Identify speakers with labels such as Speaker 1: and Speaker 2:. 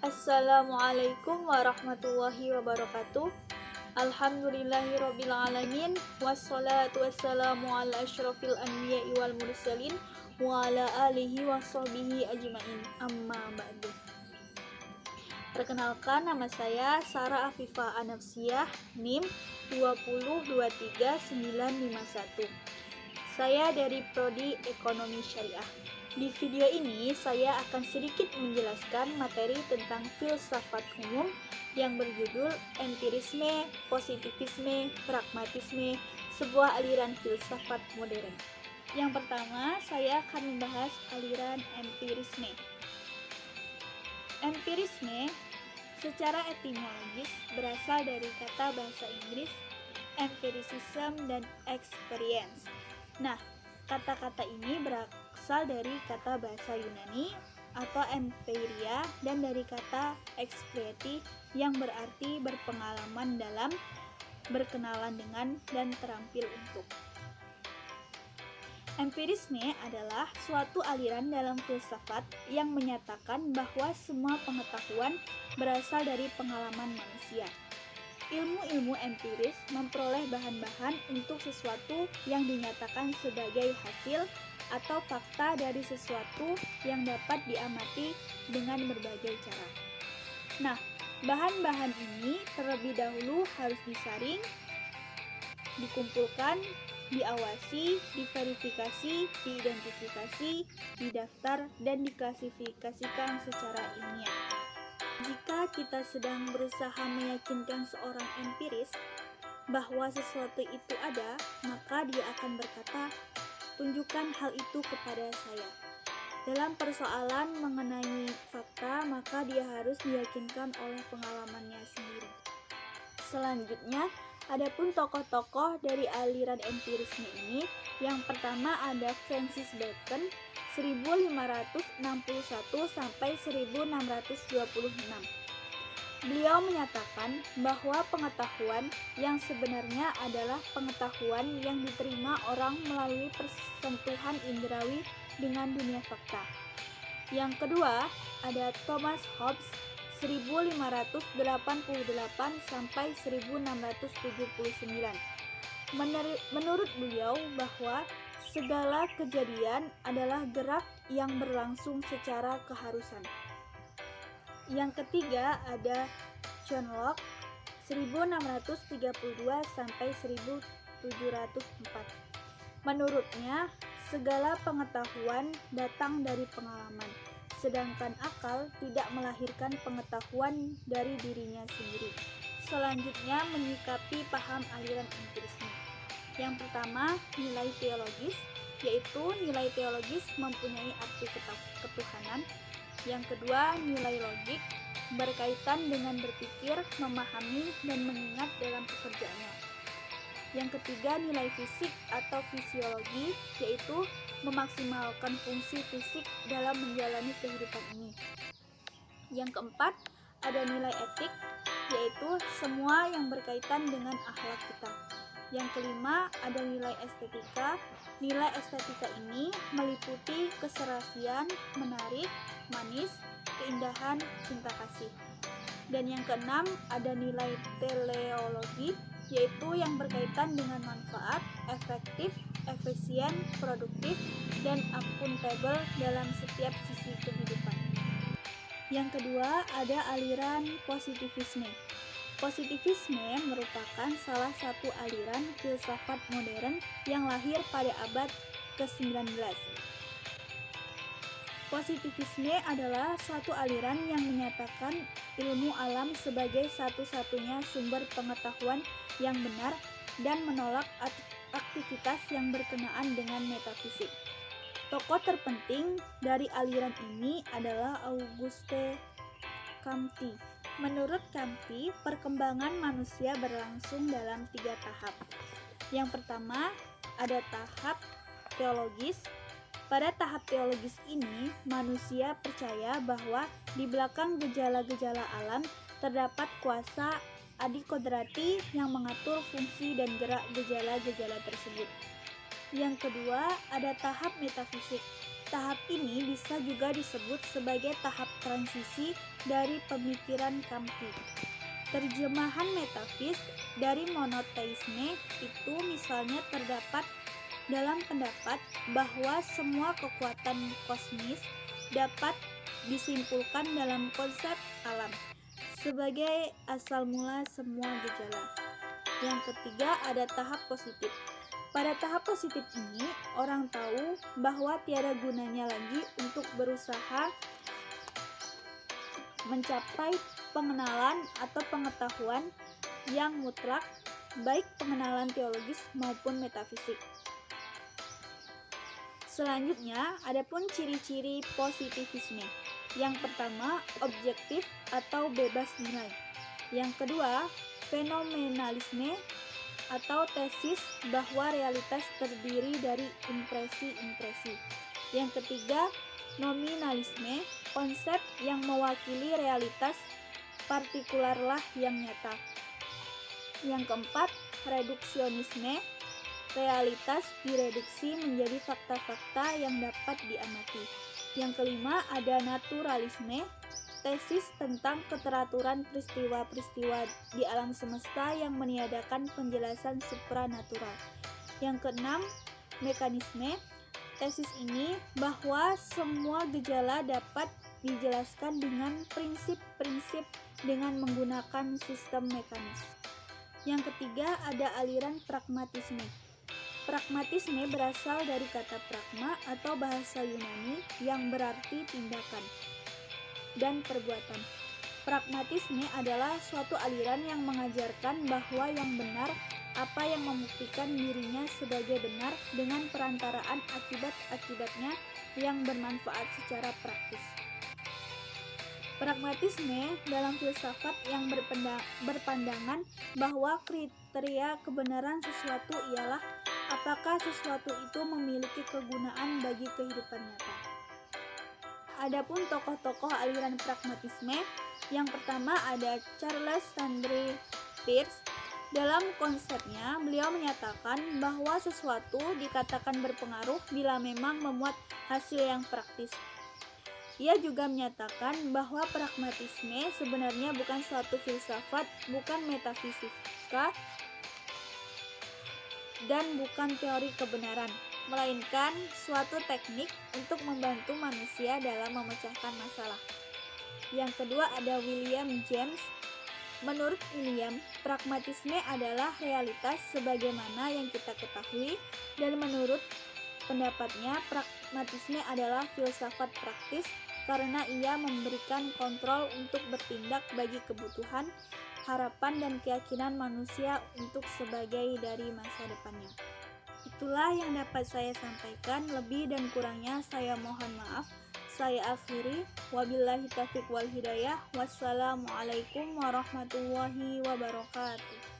Speaker 1: Assalamualaikum warahmatullahi wabarakatuh. Alhamdulillahirrabbilalamin. Wassalatu wassalamu ala asyrafil anbiya'i wal mursalin wa ala alihi wa sahbihi ajma'in. Amma ba'du. Perkenalkan, nama saya Sarah Afifah Anafsiyah, NIM 2023951. Saya dari Prodi Ekonomi Syariah. Di video ini saya akan sedikit menjelaskan materi tentang filsafat umum yang berjudul empirisme, positivisme, pragmatisme, sebuah aliran filsafat modern. Yang pertama, saya akan membahas aliran empirisme. Empirisme secara etimologis berasal dari kata bahasa Inggris empiricism dan experience. Nah, kata-kata ini berasal dari kata bahasa Yunani atau empiria dan dari kata expreti yang berarti berpengalaman dalam, berkenalan dengan, dan terampil untuk. Empirisme adalah suatu aliran dalam filsafat yang menyatakan bahwa semua pengetahuan berasal dari pengalaman manusia. Ilmu-ilmu empiris memperoleh bahan-bahan untuk sesuatu yang dinyatakan sebagai hasil atau fakta dari sesuatu yang dapat diamati dengan berbagai cara. Nah, bahan-bahan ini terlebih dahulu harus disaring, dikumpulkan, diawasi, diverifikasi, diidentifikasi, didaftar, dan diklasifikasikan secara ilmiah. Jika kita sedang berusaha meyakinkan seorang empiris bahwa sesuatu itu ada, maka dia akan berkata, "Tunjukkan hal itu kepada saya." Dalam persoalan mengenai fakta, maka dia harus diyakinkan oleh pengalamannya sendiri. Selanjutnya, adapun tokoh-tokoh dari aliran empirisme ini, yang pertama ada Francis Bacon 1561 sampai 1626. Beliau menyatakan bahwa pengetahuan yang sebenarnya adalah pengetahuan yang diterima orang melalui persentuhan indrawi dengan dunia fakta. Yang kedua, ada Thomas Hobbes 1588 sampai 1679. Menurut beliau bahwa segala kejadian adalah gerak yang berlangsung secara keharusan. Yang ketiga ada John Locke 1632 sampai 1704. Menurutnya, segala pengetahuan datang dari pengalaman, sedangkan akal tidak melahirkan pengetahuan dari dirinya sendiri. Selanjutnya, menyikapi paham aliran empirisme. Yang pertama, nilai teologis, yaitu nilai teologis mempunyai arti ketuhanan. Yang kedua, nilai logik, berkaitan dengan berpikir, memahami, dan mengingat dalam pekerjaannya. Yang ketiga, nilai fisik atau fisiologi, yaitu memaksimalkan fungsi fisik dalam menjalani kehidupan ini. Yang keempat, ada nilai etik, yaitu semua yang berkaitan dengan akhlak kita. Yang kelima, ada nilai estetika. Nilai estetika ini meliputi keserasian, menarik, manis, keindahan, cinta kasih. Dan yang keenam, ada nilai teleologi, yaitu yang berkaitan dengan manfaat, efektif, efisien, produktif, dan akuntabel dalam setiap sisi kehidupan. Yang kedua, ada aliran positivisme. Positivisme merupakan salah satu aliran filsafat modern yang lahir pada abad ke-19. Positivisme adalah suatu aliran yang menyatakan ilmu alam sebagai satu-satunya sumber pengetahuan yang benar dan menolak aktivitas yang berkenaan dengan metafisik. Tokoh terpenting dari aliran ini adalah Auguste Comte. Menurut Comte, perkembangan manusia berlangsung dalam 3 tahap. Yang pertama, ada tahap teologis. Pada tahap teologis ini, manusia percaya bahwa di belakang gejala-gejala alam terdapat kuasa adikodrati yang mengatur fungsi dan gerak gejala-gejala tersebut. Yang kedua, ada tahap metafisik. Tahap ini bisa juga disebut sebagai tahap transisi dari pemikiran Kamti. Terjemahan metafis dari monoteisme itu misalnya terdapat dalam pendapat bahwa semua kekuatan kosmis dapat disimpulkan dalam konsep alam sebagai asal mula semua gejala. Yang ketiga, ada tahap positif. Pada tahap positif ini, orang tahu bahwa tiada gunanya lagi untuk berusaha mencapai pengenalan atau pengetahuan yang mutlak, baik pengenalan teologis maupun metafisik. Selanjutnya, adapun ciri-ciri positivisme. Yang pertama, objektif atau bebas nilai. Yang kedua, fenomenalisme atau tesis bahwa realitas terdiri dari impresi-impresi. Yang ketiga, nominalisme, konsep yang mewakili realitas partikularlah yang nyata. Yang keempat, reduksionisme, realitas direduksi menjadi fakta-fakta yang dapat diamati. Yang kelima, ada naturalisme, tesis tentang keteraturan peristiwa-peristiwa di alam semesta yang meniadakan penjelasan supranatural. Yang keenam, mekanisme, tesis ini bahwa semua gejala dapat dijelaskan dengan prinsip-prinsip dengan menggunakan sistem mekanis. Yang ketiga, ada aliran pragmatisme. Pragmatisme berasal dari kata pragma atau bahasa Yunani yang berarti tindakan dan perbuatan. Pragmatisme adalah suatu aliran yang mengajarkan bahwa yang benar apa yang membuktikan dirinya sebagai benar dengan perantaraan akibat-akibatnya yang bermanfaat secara praktis. Pragmatisme dalam filsafat yang berpandangan bahwa kriteria kebenaran sesuatu ialah apakah sesuatu itu memiliki kegunaan bagi kehidupan nyata. Adapun tokoh-tokoh aliran pragmatisme, yang pertama ada Charles Sandre Peirce. Dalam konsepnya, beliau menyatakan bahwa sesuatu dikatakan berpengaruh bila memang memuat hasil yang praktis. Ia juga menyatakan bahwa pragmatisme sebenarnya bukan suatu filsafat, bukan metafisika, dan bukan teori kebenaran, melainkan suatu teknik untuk membantu manusia dalam memecahkan masalah. Yang kedua ada William James. Menurut William, pragmatisme adalah realitas sebagaimana yang kita ketahui, dan menurut pendapatnya pragmatisme adalah filsafat praktis karena ia memberikan kontrol untuk bertindak bagi kebutuhan, harapan dan keyakinan manusia untuk sebagai dari masa depannya. Itulah yang dapat saya sampaikan, lebih dan kurangnya saya mohon maaf. Saya akhiri, wabillahi taufiq wal hidayah. Wassalamualaikum warahmatullahi wabarakatuh.